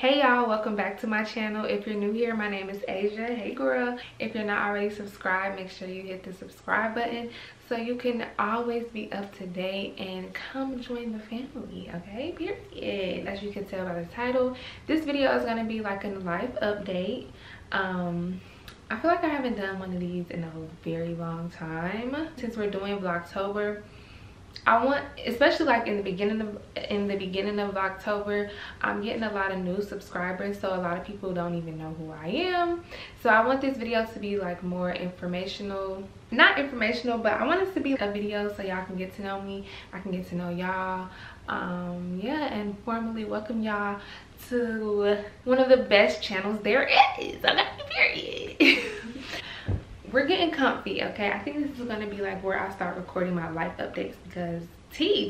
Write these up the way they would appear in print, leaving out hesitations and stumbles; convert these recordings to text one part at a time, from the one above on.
Hey y'all, welcome back to my channel. If you're new here, my name is Asia. Hey girl. If you're not already subscribed, make sure you hit the subscribe button so you can always be up to date and come join the family, okay? Period. As you can tell by the title, this video is going to be like a life update. I feel like I haven't done one of these in a very long time. Since we're doing Vlogtober, I want, especially like in the beginning of Vlogtober, I'm getting a lot of new subscribers, so a lot of people don't even know who I am. So I want this video to be like more informational, not informational, but I want it to be a video so y'all can get to know me, I can get to know y'all. Yeah, and formally welcome y'all to one of the best channels there is. Okay, period. We're getting comfy, okay? I think this is gonna be like where I start recording my life updates because I'm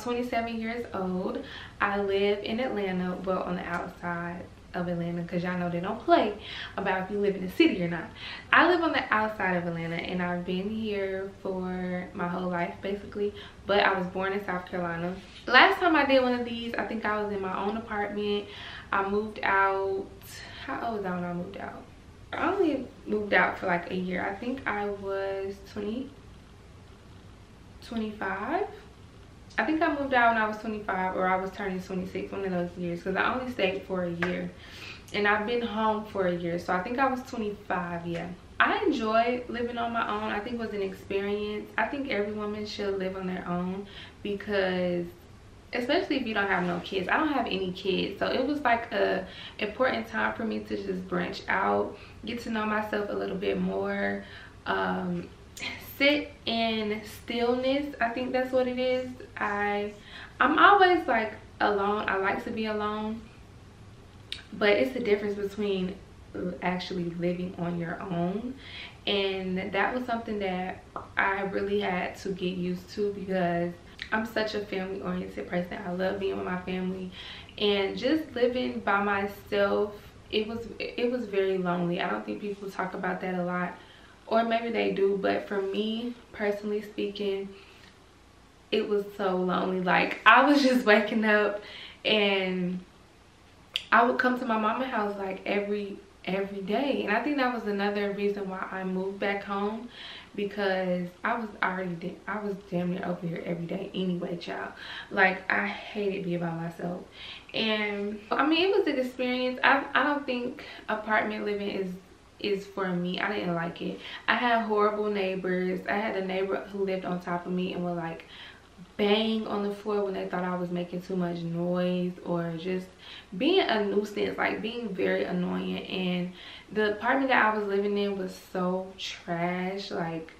27 years old. I live in Atlanta, well, on the outside of Atlanta, because y'all know they don't play about if you live in the city or not. I live on the outside of Atlanta, and I've been here for my whole life basically, but I was born in South Carolina. Last time I did one of these, I think I was in my own apartment. I moved out, how old was I when I moved out? I only moved out for like a year. I think I was 25. I think I moved out when I was 25, or I was turning 26, one of those years, because I only stayed for a year. And I've been home for a year, so I think I was 25, yeah. I enjoy living on my own. I think it was an experience. I think every woman should live on their own, because especially if you don't have no kids. I don't have any kids, so it was like a important time for me to just branch out, get to know myself a little bit more, sit in stillness. I think that's what it is. I'm always like alone. I like to be alone, but it's the difference between actually living on your own, and that was something that I really had to get used to, because I'm such a family oriented person. I love being with my family, and just living by myself, it was very lonely. I don't think people talk about that a lot, or maybe they do, but for me personally speaking, it was so lonely. Like, I was just waking up and I would come to my mama's house like every day, and I think that was another reason why I moved back home, because I was damn near over here every day anyway, child. Like, I hated being by myself, and I mean, it was an experience. I don't think apartment living is for me. I didn't like it. I had horrible neighbors. I had a neighbor who lived on top of me and would like bang on the floor when they thought I was making too much noise, or just being a nuisance, like being very annoying. And the apartment that I was living in was so trash. Like,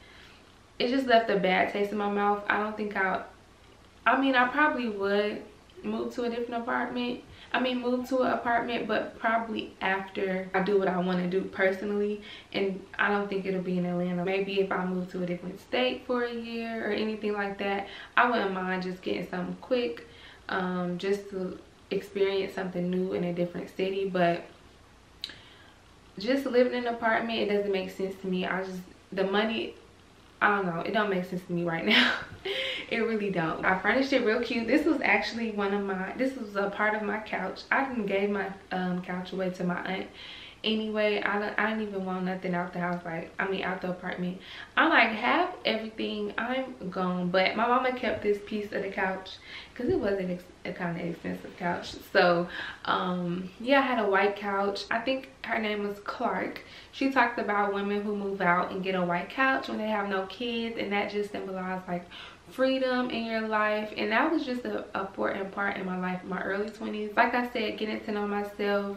it just left a bad taste in my mouth. I don't think I probably would move to a different apartment. Move to an apartment, but probably after I do what I want to do personally. And I don't think it'll be in Atlanta. Maybe if I move to a different state for a year or anything like that, I wouldn't mind just getting something quick, just to experience something new in a different city. But just living in an apartment, it doesn't make sense to me. The money, I don't know, it don't make sense to me right now. It really don't. I furnished it real cute. This was actually this was a part of my couch. I didn't gave my couch away to my aunt anyway. I didn't even want nothing out the house, like, out the apartment. I'm like, half everything I'm gone, but my mama kept this piece of the couch because it wasn't a kind of expensive couch. So yeah, I had a white couch. I think her name was Clark. She talked about women who move out and get a white couch when they have no kids, and that just symbolized like freedom in your life. And that was just an important part in my life, my early 20s. Like I said, getting to know myself,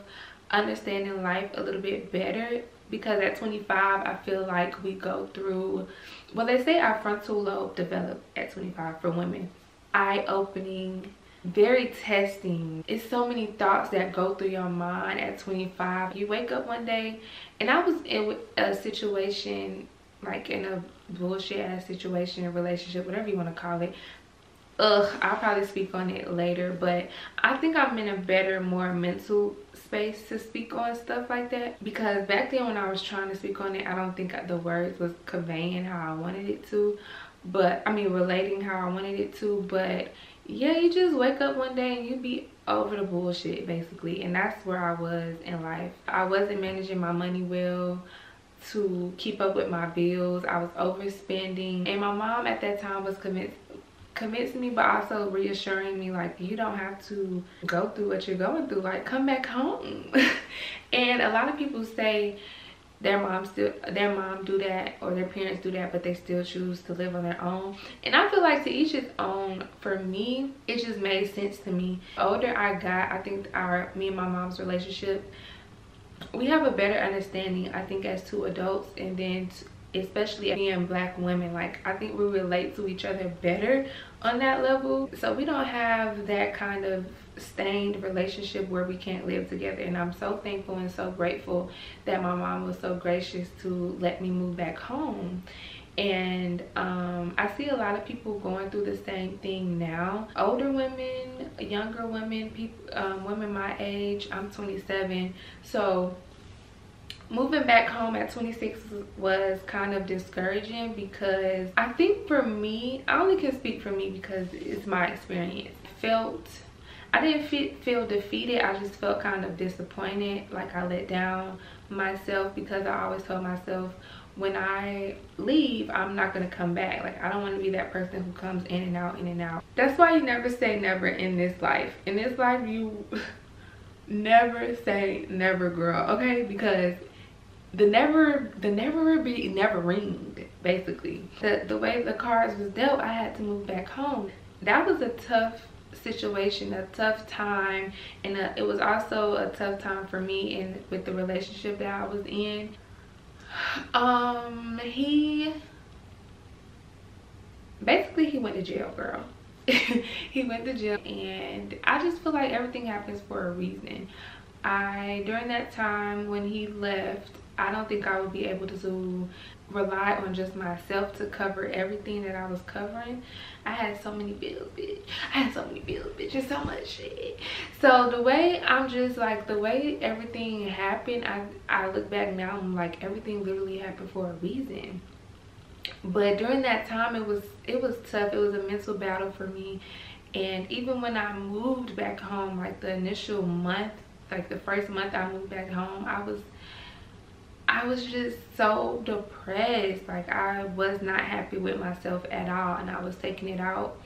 understanding life a little bit better, because at 25 I feel like we go through, well, they say our frontal lobe develop at 25 for women. Eye-opening, very testing. It's so many thoughts that go through your mind at 25. You wake up one day, and I was in a situation, like in a bullshit ass situation, a relationship, whatever you want to call it. I'll probably speak on it later, but I think I'm in a better, more mental space to speak on stuff like that, because back then when I was trying to speak on it, I don't think the words was conveying how I wanted it to, but relating how I wanted it to. But yeah, you just wake up one day and you be over the bullshit basically. And that's where I was in life. I wasn't managing my money well to keep up with my bills. I was overspending, and my mom at that time was convincing me, but also reassuring me, like, you don't have to go through what you're going through, like, come back home. And a lot of people say their mom do that, or their parents do that, but they still choose to live on their own. And I feel like to each his own. For me, it just made sense to me. The older I got, I think me and my mom's relationship, we have a better understanding, I think, as two adults. And then especially being Black women, like, I think we relate to each other better on that level. So we don't have that kind of stained relationship where we can't live together. And I'm so thankful and so grateful that my mom was so gracious to let me move back home. And I see a lot of people going through the same thing now. Older women, younger women, people, women my age. I'm 27, so moving back home at 26 was kind of discouraging, because I think for me, I only can speak for me because it's my experience. I didn't feel defeated. I just felt kind of disappointed, like I let down myself, because I always told myself, when I leave, I'm not gonna come back. Like, I don't want to be that person who comes in and out, in and out. That's why you never say never in this life. In this life, you never say never, girl, okay? Because the never be never ringed, basically. The way the cards was dealt, I had to move back home. That was a tough situation, a tough time, and it was also a tough time for me with the relationship that I was in. He went to jail, girl. He went to jail, and I just feel like everything happens for a reason. During that time when he left, I don't think I would be able to rely on just myself to cover everything that I was covering. I had so many bills, bitch. Just so much shit. So the way the way everything happened, I look back now, I'm like, everything literally happened for a reason. But during that time, it was tough. It was a mental battle for me. And even when I moved back home, like the initial month, like the first month I moved back home, I was just so depressed. Like, I was not happy with myself at all, and I was taking it out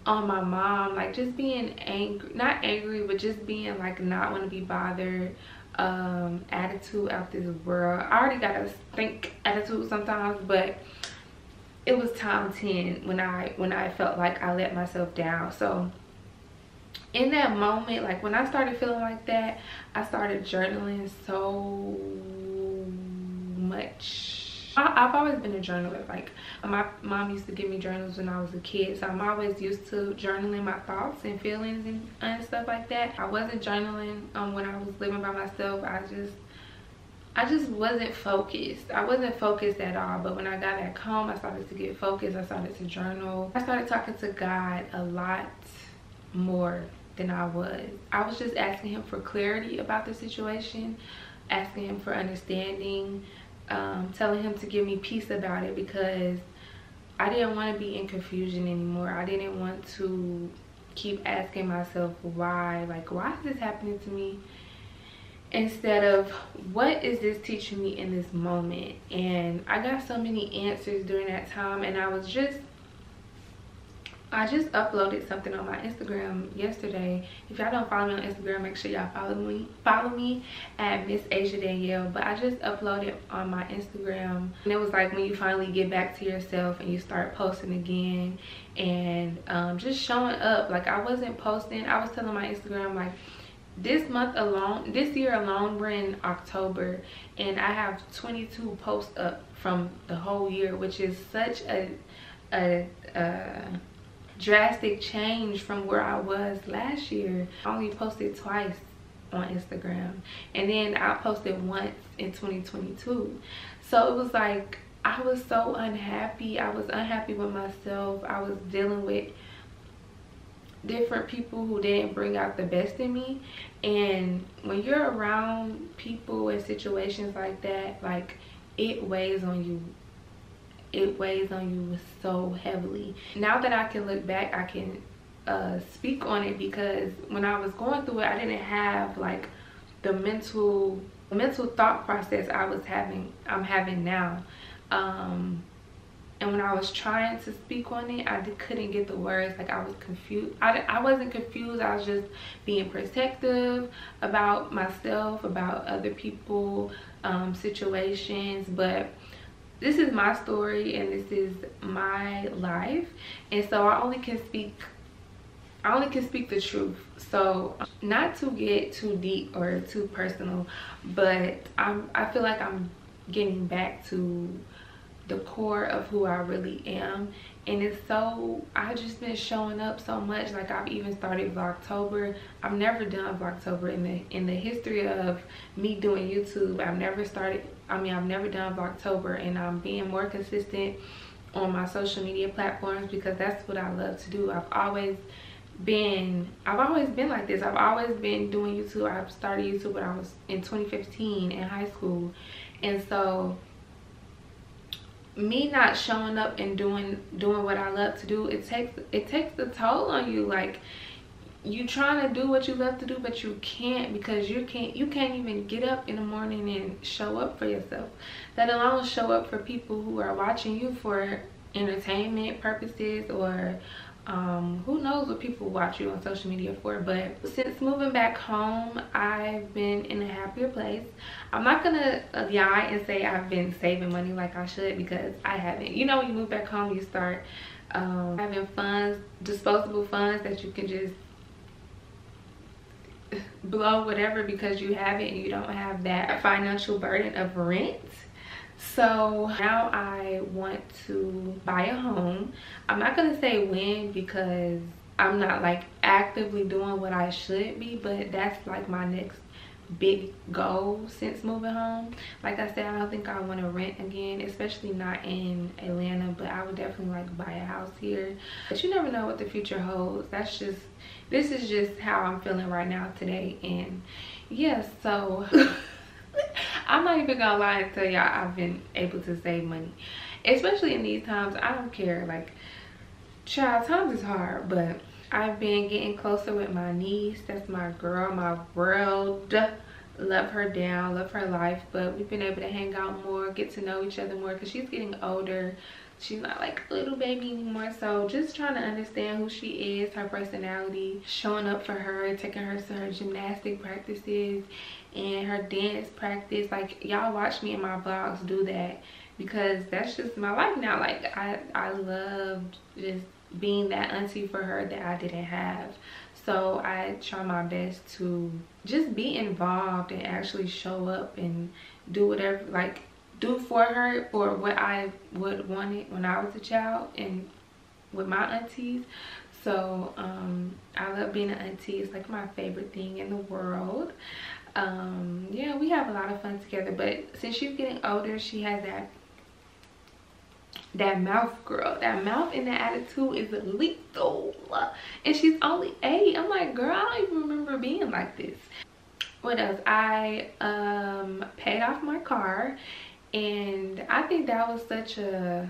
on my mom, like just being angry, not angry, but just being like not want to be bothered, attitude out this world. I already got a stink attitude sometimes, but it was time 10 when I felt like I let myself down. So in that moment, like when I started feeling like that, I started journaling so much. I've always been a journaler. Like, my mom used to give me journals when I was a kid, so I'm always used to journaling my thoughts and feelings and stuff like that. I wasn't journaling when I was living by myself. I just wasn't focused. I wasn't focused at all. But when I got back home, I started to get focused. I started to journal. I started talking to God a lot more than I was. I was just asking him for clarity about the situation, asking him for understanding, telling him to give me peace about it, because I didn't want to be in confusion anymore. I didn't want to keep asking myself why, like, why is this happening to me, instead of what is this teaching me in this moment. And I got so many answers during that time, and I just uploaded something on my Instagram yesterday. If y'all don't follow me on Instagram, make sure y'all follow me at Miss Asia Danielle. But I just uploaded on my Instagram, and it was like when you finally get back to yourself and you start posting again, and just showing up. Like, I wasn't posting. I was telling my Instagram, like, this year alone, we're in October, and I have 22 posts up from the whole year, which is such a drastic change from where I was last year. I only posted twice on Instagram, and then I posted once in 2022. So it was like, I was so unhappy. I was unhappy with myself. I was dealing with different people who didn't bring out the best in me. And when you're around people and situations like that, like, it weighs on you. It weighs on you so heavily. Now that I can look back, I can speak on it, because when I was going through it, I didn't have like the mental thought process I'm having now. And when I was trying to speak on it, I couldn't get the words. Like, I was confused. I wasn't confused. I was just being protective about myself, about other people, situations. But this is my story and this is my life, and so I only can speak the truth. So not to get too deep or too personal, but I feel like I'm getting back to the core of who I really am. And it's so, I've just been showing up so much. Like, I've even started Vlogtober. I've never done Vlogtober in the history of me doing YouTube. I've never done Vlogtober, and I'm being more consistent on my social media platforms because that's what I love to do. I've always been like this. I've always been doing YouTube. I started YouTube when I was in 2015 in high school, and so me not showing up and doing what I love to do, it takes the toll on you. Like, you trying to do what you love to do, but you can't, because you can't even get up in the morning and show up for yourself, let alone show up for people who are watching you for entertainment purposes, or who knows what people watch you on social media for. But since moving back home, I've been in a happier place. I'm not gonna lie and say I've been saving money like I should, because I haven't. You know, when you move back home, you start having funds, disposable funds that you can just blow whatever, because you have it and you don't have that financial burden of rent. So now I want to buy a home. I'm not gonna say when, because I'm not like actively doing what I should be, but that's like my next big goal since moving home. Like I said, I don't think I want to rent again, especially not in Atlanta, but I would definitely like buy a house here. But you never know what the future holds. This is just how I'm feeling right now today. And yeah, so I'm not even gonna lie and tell y'all I've been able to save money, especially in these times. I don't care, like, child, times is hard, but I've been getting closer with my niece. That's my girl, my world. Love her down, love her life. But we've been able to hang out more, get to know each other more, because she's getting older. She's not like a little baby anymore. So just trying to understand who she is, her personality, showing up for her, taking her to her gymnastic practices and her dance practice. Like, y'all watch me in my vlogs do that, because that's just my life now. Like, I loved just being that auntie for her that I didn't have. So I try my best to just be involved and actually show up and do whatever, like, do for her, for what I would want it when I was a child and with my aunties. So I love being an auntie. It's like my favorite thing in the world. Yeah, we have a lot of fun together. But since she's getting older, she has that mouth, girl. That mouth and that attitude is lethal. And she's only 8. I'm like, girl, I don't even remember being like this. What else? I paid off my car, and I think that was such a,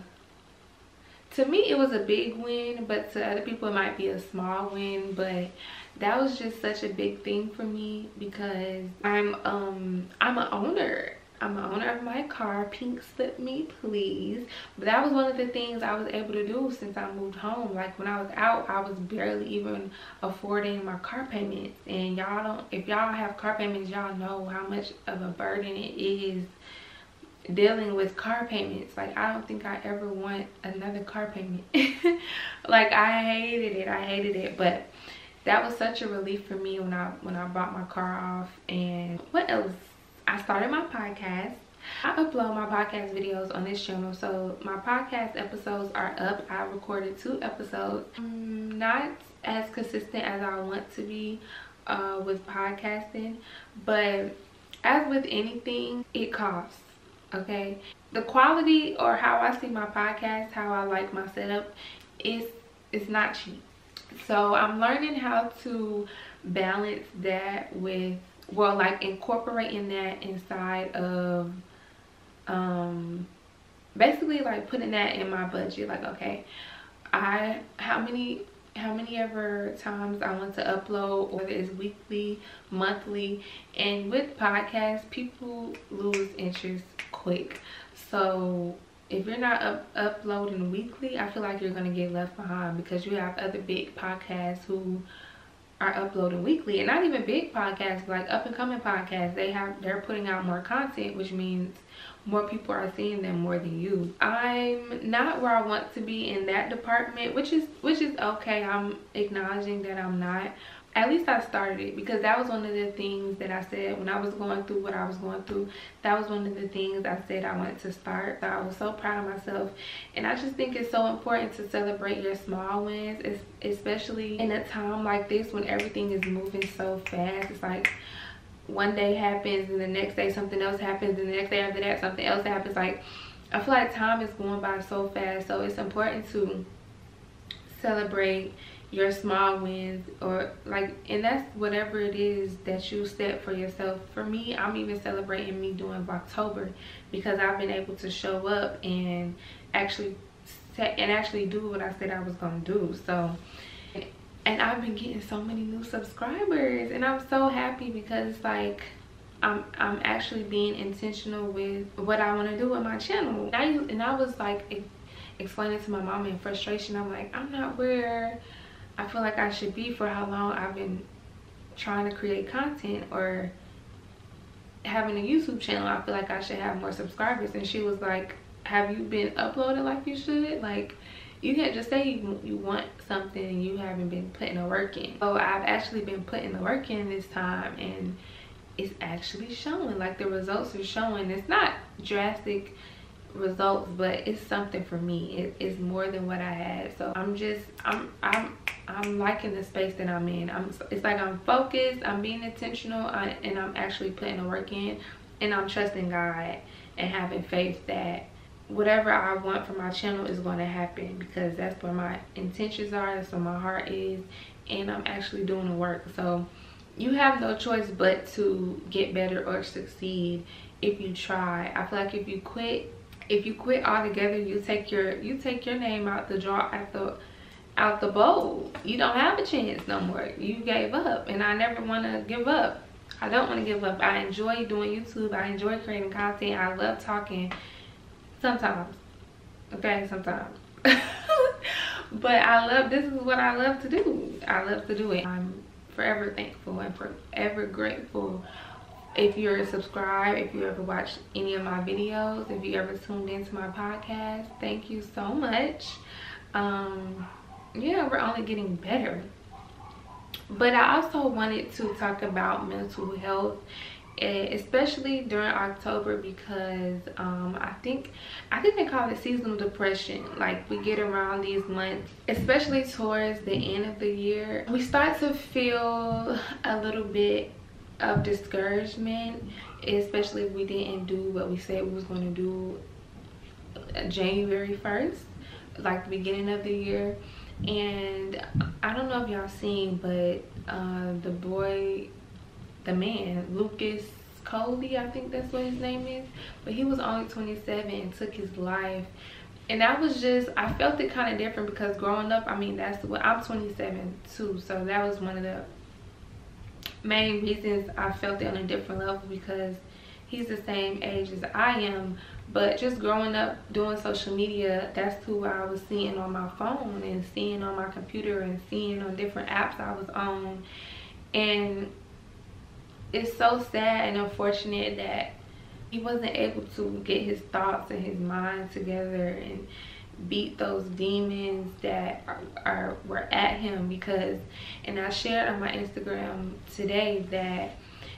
to me it was a big win, but to other people it might be a small win. But that was just such a big thing for me, because I'm an owner. I'm an owner of my car. Pink slip me, please. But that was one of the things I was able to do since I moved home. Like, when I was out, I was barely even affording my car payments. And y'all don't, if y'all have car payments, y'all know how much of a burden it is dealing with car payments. Like, I don't think I ever want another car payment. Like, I hated it. But that was such a relief for me when I bought my car off. And what else? I started my podcast. I upload my podcast videos on this channel, so my podcast episodes are up. I recorded 2 episodes. I'm not as consistent as I want to be with podcasting, but as with anything, it costs, okay? The quality, or how I see my podcast, how I like my setup, is not cheap. So I'm learning how to balance that with, well, like, incorporating that inside of basically like putting that in my budget. Like, okay, how many how many ever times I want to upload, whether it's weekly, monthly. And with podcasts, people lose interest quick. So if you're not uploading weekly, I feel like you're gonna get left behind, because you have other big podcasts who are uploading weekly, and not even big podcasts, like up and coming podcasts. They're putting out more content, which means more people are seeing them more than you. I'm not where I want to be in that department, which is okay. I'm acknowledging that I'm not. At least I started it, because that was one of the things that I said when I was going through what I was going through. That was one of the things I said I wanted to start. So I was so proud of myself, and I just think it's so important to celebrate your small wins, especially in a time like this when everything is moving so fast. It's like one day happens and the next day something else happens, and the next day after that something else happens. Like, I feel like time is going by so fast, so it's important to celebrate your small wins, or like, and that's whatever it is that you set for yourself. For me, I'm even celebrating me doing Vlogtober, because I've been able to show up and actually do what I said I was gonna do. So, and I've been getting so many new subscribers, and I'm so happy, because like I'm actually being intentional with what I want to do with my channel. And I was like explaining to my mom in frustration, I'm like, I'm not where I feel like I should be for how long I've been trying to create content or having a YouTube channel. I feel like I should have more subscribers. And she was like, have you been uploading like you should? Like, you can't just say you want something and you haven't been putting the work in. So I've actually been putting the work in this time, and it's actually showing. Like, the results are showing. It's not drastic results, but it's something for me. It's more than what I had. So I'm liking the space that I'm in. It's like I'm focused, I'm being intentional, and I'm actually putting the work in, and I'm trusting God and having faith that whatever I want for my channel is going to happen, because that's where my intentions are, that's where my heart is, and I'm actually doing the work. So you have no choice but to get better or succeed if you try. I feel like if you quit altogether, you take your name out the bowl. You don't have a chance no more. You gave up, and I never want to give up. I don't want to give up. I enjoy doing YouTube. I enjoy creating content. I love talking sometimes. Okay, sometimes. But this is what I love to do. I love to do it. I'm forever thankful and forever grateful. If you're subscribed, if you ever watched any of my videos, if you ever tuned into my podcast, thank you so much. Yeah, we're only getting better. But I also wanted to talk about mental health, especially during October, because I think they call it seasonal depression. Like, we get around these months, especially towards the end of the year, we start to feel a little bit of discouragement, especially if we didn't do what we said we was going to do January 1st, like the beginning of the year. And I don't know if y'all seen, but the man Lucas Coley, I think that's what his name is, but he was only 27 and took his life. And that was just, I felt it kind of different, because growing up, I mean, that's what, I'm 27 too, so that was one of the main reasons I felt it on a different level, because he's the same age as I am. But just growing up doing social media, that's who I was seeing on my phone and seeing on my computer and seeing on different apps I was on. And it's so sad and unfortunate that he wasn't able to get his thoughts and his mind together and beat those demons that were at him. Because, and I shared on my Instagram today that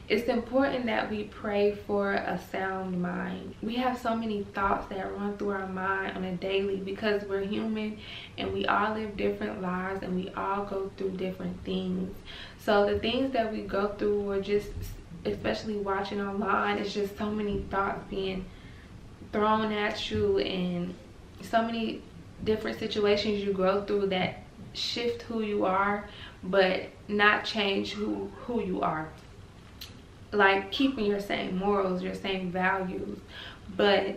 it's important that we pray for a sound mind. We have so many thoughts that run through our mind on a daily, because we're human and we all live different lives and we all go through different things. So the things that we go through, or just especially watching online, it's just so many thoughts being thrown at you, and so many different situations you go through that shift who you are, but not change who you are. Like, keeping your same morals, your same values, but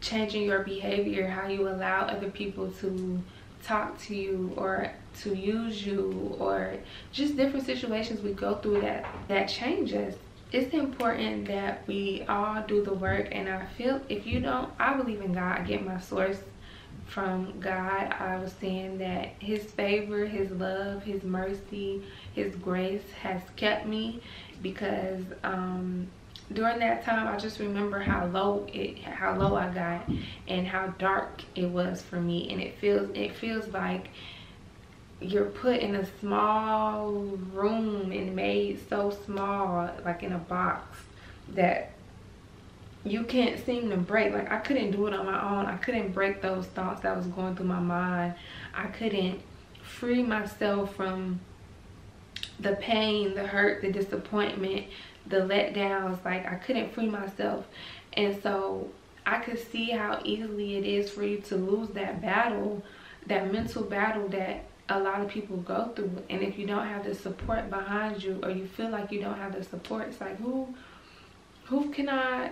changing your behavior, how you allow other people to talk to you or to use you, or just different situations we go through that change us. It's important that we all do the work, and I feel if you don't, I believe in God. I get my source from God. I was saying that his favor, his love, his mercy, his grace has kept me, because during that time I just remember how low I got and how dark it was for me. And it feels like you're put in a small room and made so small, like in a box, that you can't seem to break. Like, I couldn't do it on my own. I couldn't break those thoughts that was going through my mind. I couldn't free myself from the pain, the hurt, the disappointment, the letdowns. Like, I couldn't free myself. And so I could see how easily it is for you to lose that battle, that mental battle that a lot of people go through. And if you don't have the support behind you, or you feel like you don't have the support, it's like, who can I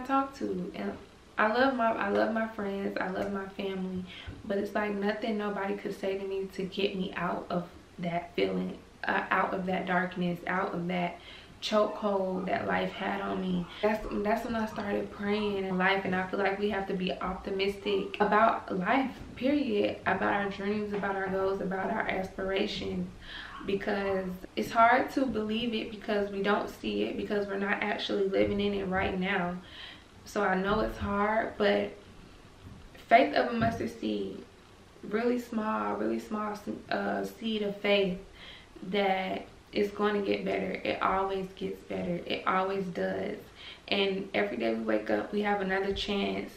talk to? And I love my friends, I love my family, but it's like nothing nobody could say to me to get me out of that feeling, out of that darkness, out of that chokehold that life had on me. That's when I started praying in life. And I feel like we have to be optimistic about life, period, about our dreams, about our goals, about our aspirations, because it's hard to believe it because we don't see it, because we're not actually living in it right now. So I know it's hard, but faith of a mustard seed, really small seed of faith, that it's going to get better. It always gets better. It always does. And every day we wake up, we have another chance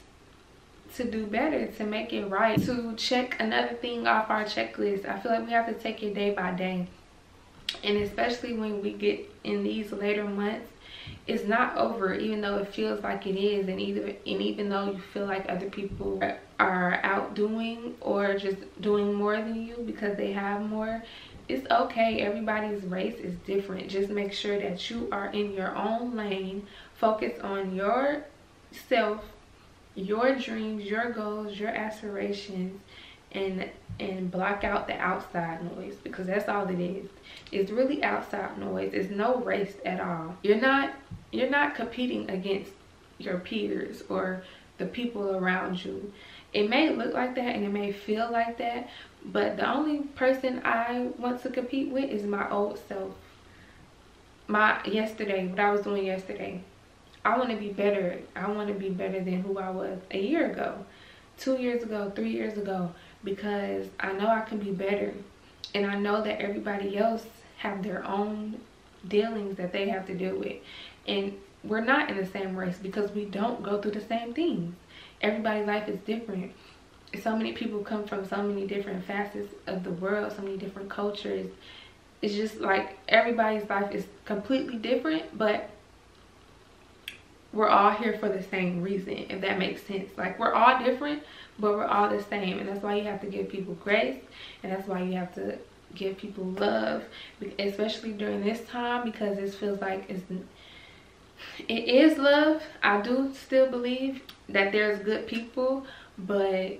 to do better, to make it right, to check another thing off our checklist. I feel like we have to take it day by day. And especially when we get in these later months, it's not over, even though it feels like it is. And even though you feel like other people are outdoing or just doing more than you because they have more, it's okay. Everybody's race is different. Just make sure that you are in your own lane. Focus on yourself, your dreams, your goals, your aspirations, and block out the outside noise, because that's all it is. It's really outside noise. It's no race at all. You're not competing against your peers or the people around you. It may look like that and it may feel like that, but the only person I want to compete with is my old self. What I was doing yesterday. I want to be better. I want to be better than who I was a year ago, 2 years ago, 3 years ago, because I know I can be better. And I know that everybody else have their own dealings that they have to deal with. And we're not in the same race because we don't go through the same things. Everybody's life is different. So many people come from so many different facets of the world, so many different cultures. It's just like everybody's life is completely different, but we're all here for the same reason, if that makes sense. Like, we're all different, but we're all the same. And that's why you have to give people grace, and that's why you have to give people love, especially during this time, because it feels like it is love. I do still believe that there's good people, but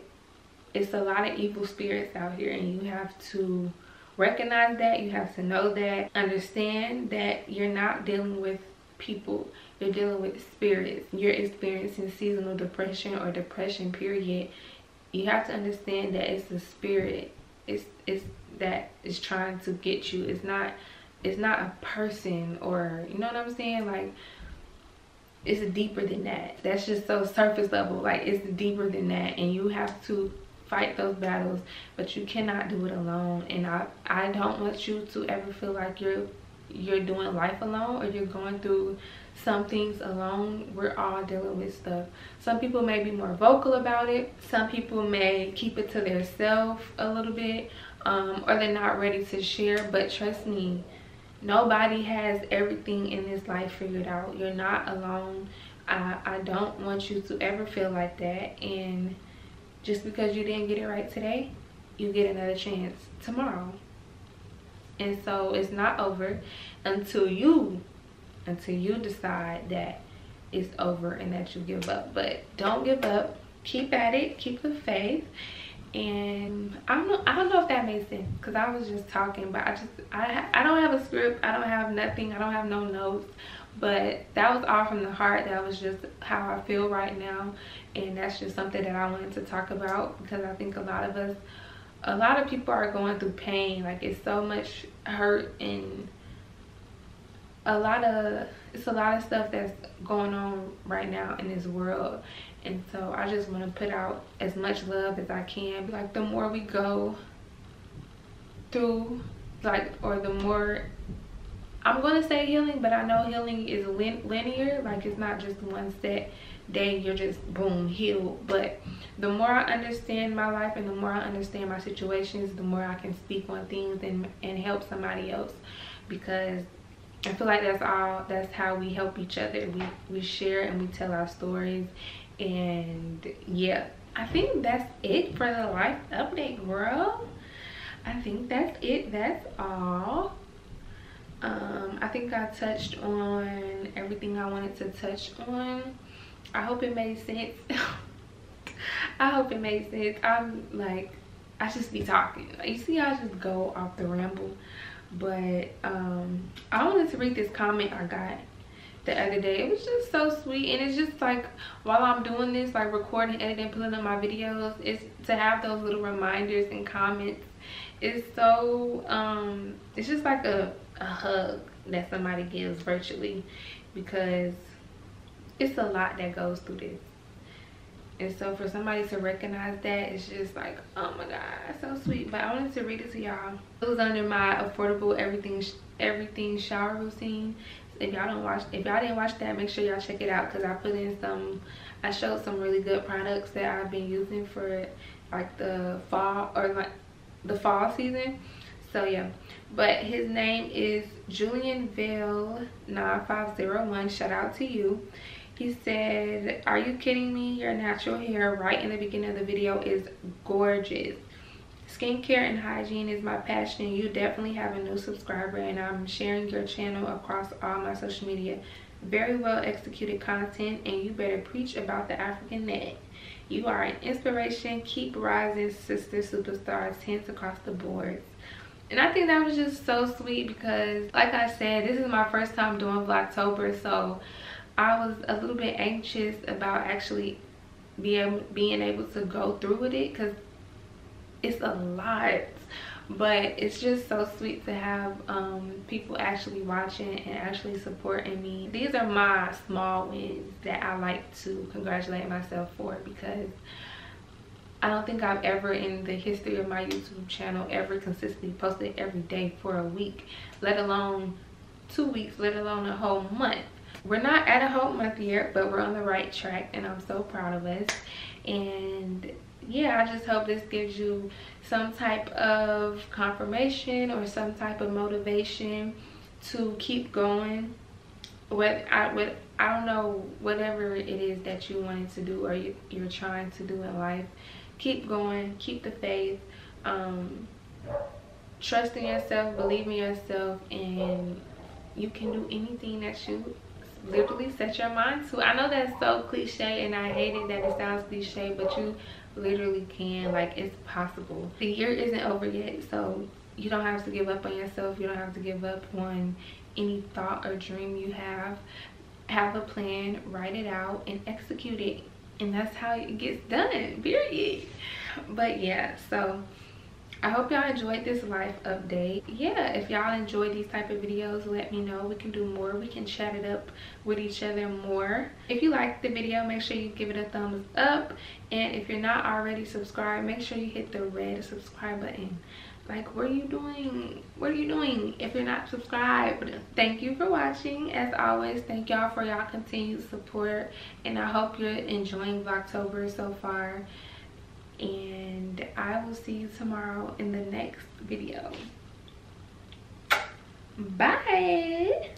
it's a lot of evil spirits out here, and you have to recognize that. You have to know that, understand that you're not dealing with people, you're dealing with spirits. You're experiencing seasonal depression or depression, period. You have to understand that it's the spirit, it's that is trying to get you. It's not a person, or you know what I'm saying? Like, it's deeper than that. That's just so surface level. Like, it's deeper than that, and you have to fight those battles, but you cannot do it alone. And I don't want you to ever feel like you're doing life alone, or you're going through some things alone. We're all dealing with stuff. Some people may be more vocal about it. Some people may keep it to themselves a little bit, or they're not ready to share. But trust me, nobody has everything in this life figured out. You're not alone. I don't want you to ever feel like that. And just because you didn't get it right today, you get another chance tomorrow. And so it's not over until you decide that it's over and that you give up. But don't give up. Keep at it. Keep the faith. And I don't know if that made sense, because I was just talking, but I don't have a script, I don't have nothing, I don't have no notes, but that was all from the heart. That was just how I feel right now, and that's just something that I wanted to talk about, because I think a lot of people are going through pain. Like, it's so much hurt, and it's a lot of stuff that's going on right now in this world. And so I just want to put out as much love as I can. Like, the more we go through, like, or the more, I'm going to say healing, but I know healing is linear. Like, it's not just one set day you're just boom healed. But the more I understand my life, and the more I understand my situations, the more I can speak on things and help somebody else. Because I feel like that's how we help each other. We share and we tell our stories. And yeah, I think that's it for the life update, girl. I think that's it. That's all. I think I touched on everything I wanted to touch on. I hope it made sense. I hope it made sense. I'm like, I just be talking. You see, I just go off the ramble. But I wanted to read this comment I got the other day. It was just so sweet, and it's just like, while I'm doing this, like recording, editing, pulling up my videos, it's to have those little reminders and comments. It's so it's just like a hug that somebody gives virtually, because it's a lot that goes through this. And so for somebody to recognize that, it's just like, oh my god, so sweet. But I wanted to read it to y'all. It was under my affordable everything shower routine. If y'all didn't watch that, make sure y'all check it out, because I showed some really good products that I've been using for like the fall, or like the fall season. So yeah, but his name is Julian Vale 9501. Shout out to you. He said, "Are you kidding me? Your natural hair right in the beginning of the video is gorgeous. Skincare and hygiene is my passion. You definitely have a new subscriber, and I'm sharing your channel across all my social media. Very well executed content, and you better preach about the African neck. You are an inspiration. Keep rising, sister superstars. Hints across the board." And I think that was just so sweet, because like I said, this is my first time doing Vlogtober, so I was a little bit anxious about actually being able to go through with it, because it's a lot. But it's just so sweet to have people actually watching and actually supporting me. These are my small wins that I like to congratulate myself for, because I don't think I've ever in the history of my YouTube channel ever consistently posted every day for a week, let alone 2 weeks, let alone a whole month. We're not at a whole month yet, but we're on the right track, and I'm so proud of us. And yeah, I just hope this gives you some type of confirmation or some type of motivation to keep going. I don't know, whatever it is that you wanted to do or you're trying to do in life, keep going, keep the faith, trust in yourself, believe in yourself, and you can do anything that you literally set your mind to. I know that's so cliche, and I hate it that it sounds cliche, but you literally can. Like, it's possible. The year isn't over yet, so you don't have to give up on yourself. You don't have to give up on any thought or dream you have. Have a plan, write it out, and execute it, and that's how it gets done, period. But yeah, so I hope y'all enjoyed this life update. Yeah, if y'all enjoy these type of videos, let me know. We can do more. We can chat it up with each other more. If you liked the video, make sure you give it a thumbs up. And if you're not already subscribed, make sure you hit the red subscribe button. Like, what are you doing? What are you doing if you're not subscribed? Thank you for watching. As always, thank y'all for y'all continued support. And I hope you're enjoying Vlogtober so far. And I will see you tomorrow in the next video. Bye.